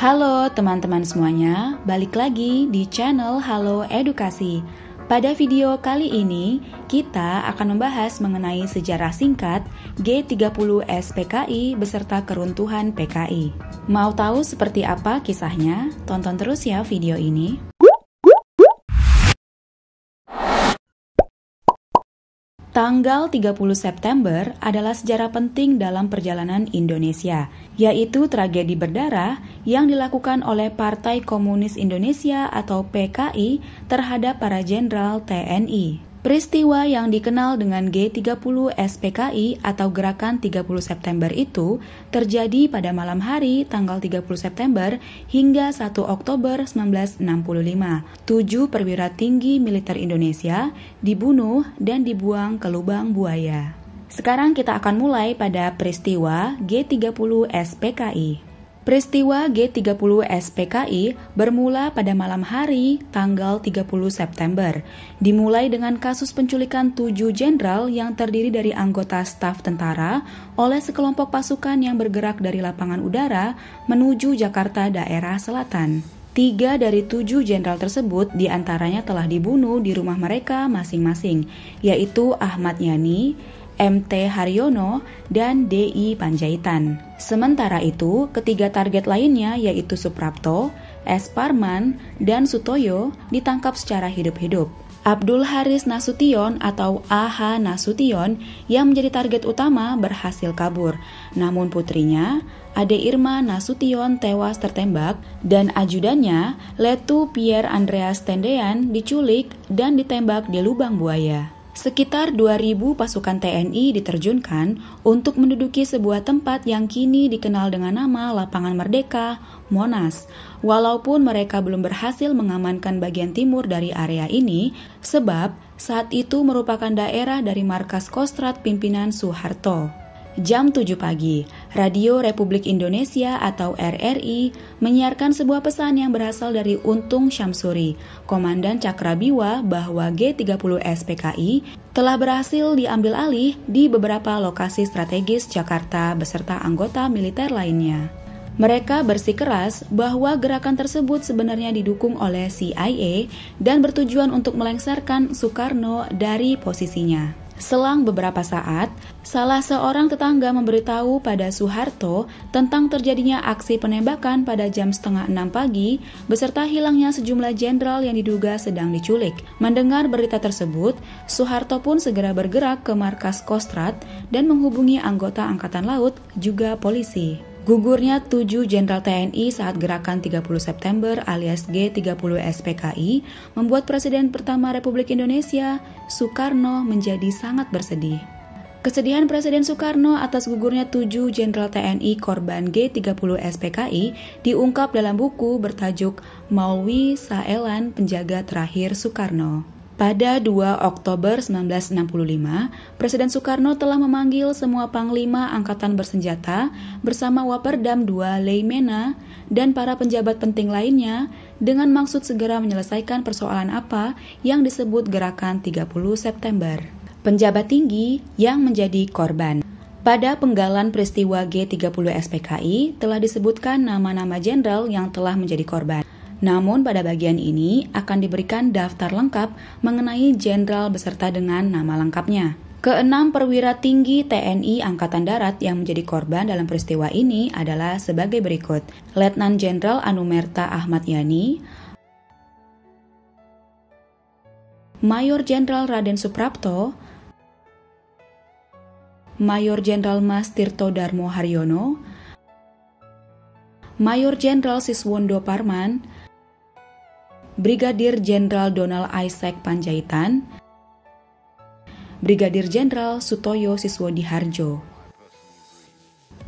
Halo teman-teman semuanya, balik lagi di channel Halo Edukasi. Pada video kali ini, kita akan membahas mengenai sejarah singkat G30S PKI beserta keruntuhan PKI. Mau tahu seperti apa kisahnya? Tonton terus ya video ini. Tanggal 30 September adalah sejarah penting dalam perjalanan Indonesia, yaitu tragedi berdarah yang dilakukan oleh Partai Komunis Indonesia atau PKI terhadap para jenderal TNI. Peristiwa yang dikenal dengan G30S PKI atau Gerakan 30 September itu terjadi pada malam hari tanggal 30 September hingga 1 Oktober 1965. 7 perwira tinggi militer Indonesia dibunuh dan dibuang ke lubang buaya. Sekarang kita akan mulai pada peristiwa G30S PKI. Peristiwa G30S PKI bermula pada malam hari tanggal 30 September, dimulai dengan kasus penculikan 7 jenderal yang terdiri dari anggota staf tentara oleh sekelompok pasukan yang bergerak dari lapangan udara menuju Jakarta daerah selatan. 3 dari 7 jenderal tersebut diantaranya telah dibunuh di rumah mereka masing-masing, yaitu Ahmad Yani, MT Haryono, dan DI Panjaitan. Sementara itu, ketiga target lainnya yaitu Suprapto, S. Parman, dan Sutoyo ditangkap secara hidup-hidup. Abdul Haris Nasution atau AH Nasution yang menjadi target utama berhasil kabur, namun putrinya, Ade Irma Nasution tewas tertembak dan ajudannya, Letu Pierre Andreas Tendean diculik dan ditembak di lubang buaya. Sekitar 2.000 pasukan TNI diterjunkan untuk menduduki sebuah tempat yang kini dikenal dengan nama Lapangan Merdeka, Monas. Walaupun mereka belum berhasil mengamankan bagian timur dari area ini, sebab saat itu merupakan daerah dari markas Kostrad pimpinan Soeharto. Jam 7 pagi, Radio Republik Indonesia atau RRI menyiarkan sebuah pesan yang berasal dari Untung Syamsuri, Komandan Cakrabiwa, bahwa G30S PKI telah berhasil diambil alih di beberapa lokasi strategis Jakarta beserta anggota militer lainnya. Mereka bersikeras bahwa gerakan tersebut sebenarnya didukung oleh CIA dan bertujuan untuk melengsarkan Soekarno dari posisinya. Selang beberapa saat, salah seorang tetangga memberitahu pada Soeharto tentang terjadinya aksi penembakan pada jam 5:30 pagi beserta hilangnya sejumlah jenderal yang diduga sedang diculik. Mendengar berita tersebut, Soeharto pun segera bergerak ke markas Kostrad dan menghubungi anggota Angkatan Laut, juga polisi. Gugurnya 7 jenderal TNI saat gerakan 30 September alias G30S PKI membuat Presiden pertama Republik Indonesia, Soekarno, menjadi sangat bersedih. Kesedihan Presiden Soekarno atas gugurnya 7 jenderal TNI korban G30S PKI diungkap dalam buku bertajuk Maulwi Saelan Penjaga Terakhir Soekarno. Pada 2 Oktober 1965, Presiden Soekarno telah memanggil semua panglima angkatan bersenjata bersama Waperdam II Leimena dan para penjabat penting lainnya dengan maksud segera menyelesaikan persoalan apa yang disebut Gerakan 30 September. Penjabat tinggi yang menjadi korban. Pada penggalan peristiwa G30S PKI telah disebutkan nama-nama jenderal yang telah menjadi korban. Namun pada bagian ini akan diberikan daftar lengkap mengenai jenderal beserta dengan nama lengkapnya. Keenam perwira tinggi TNI Angkatan Darat yang menjadi korban dalam peristiwa ini adalah sebagai berikut. Letnan Jenderal Anumerta Ahmad Yani, Mayor Jenderal Raden Suprapto, Mayor Jenderal Mas Tirto Darmo Haryono, Mayor Jenderal Siswondo Parman, Brigadir Jenderal Donald Isaac Panjaitan, Brigadir Jenderal Sutoyo Siswodiharjo.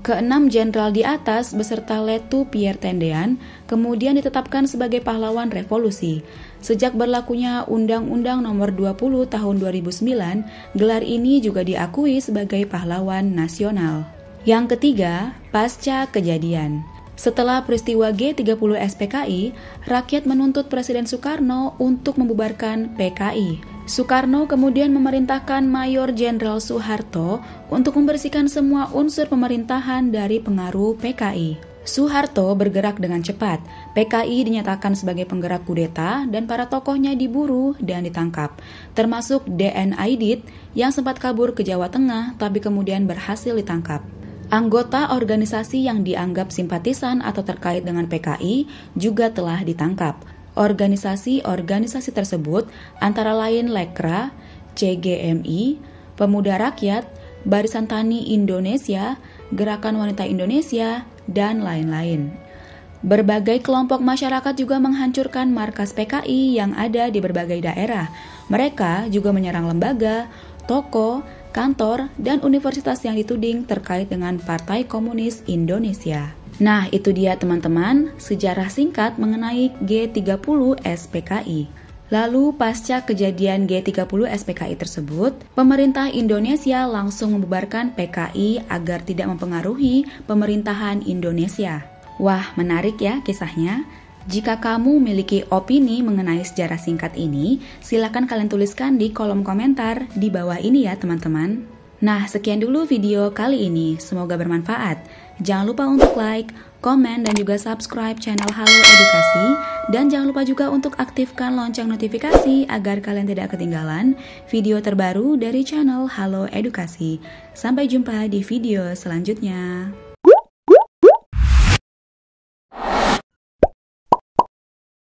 Keenam jenderal di atas beserta Letu Pierre Tendean kemudian ditetapkan sebagai pahlawan revolusi. Sejak berlakunya Undang-Undang Nomor 20 Tahun 2009, gelar ini juga diakui sebagai pahlawan nasional. Yang ketiga, pasca kejadian. Setelah peristiwa G30S PKI, rakyat menuntut Presiden Soekarno untuk membubarkan PKI. Soekarno kemudian memerintahkan Mayor Jenderal Soeharto untuk membersihkan semua unsur pemerintahan dari pengaruh PKI. Soeharto bergerak dengan cepat. PKI dinyatakan sebagai penggerak kudeta dan para tokohnya diburu dan ditangkap, termasuk DN Aidit yang sempat kabur ke Jawa Tengah tapi kemudian berhasil ditangkap. Anggota organisasi yang dianggap simpatisan atau terkait dengan PKI juga telah ditangkap. Organisasi-organisasi tersebut antara lain Lekra, CGMI, Pemuda Rakyat, Barisan Tani Indonesia, Gerakan Wanita Indonesia, dan lain-lain. Berbagai kelompok masyarakat juga menghancurkan markas PKI yang ada di berbagai daerah. Mereka juga menyerang lembaga, toko, kantor, dan universitas yang dituding terkait dengan Partai Komunis Indonesia. Nah, itu dia teman-teman, sejarah singkat mengenai G30 SPKI. Lalu pasca kejadian G30 SPKI tersebut, pemerintah Indonesia langsung membubarkan PKI agar tidak mempengaruhi pemerintahan Indonesia. Wah, menarik ya kisahnya. Jika kamu memiliki opini mengenai sejarah singkat ini, silakan kalian tuliskan di kolom komentar di bawah ini ya teman-teman. Nah, sekian dulu video kali ini. Semoga bermanfaat. Jangan lupa untuk like, komen, dan juga subscribe channel Halo Edukasi. Dan jangan lupa juga untuk aktifkan lonceng notifikasi agar kalian tidak ketinggalan video terbaru dari channel Halo Edukasi. Sampai jumpa di video selanjutnya.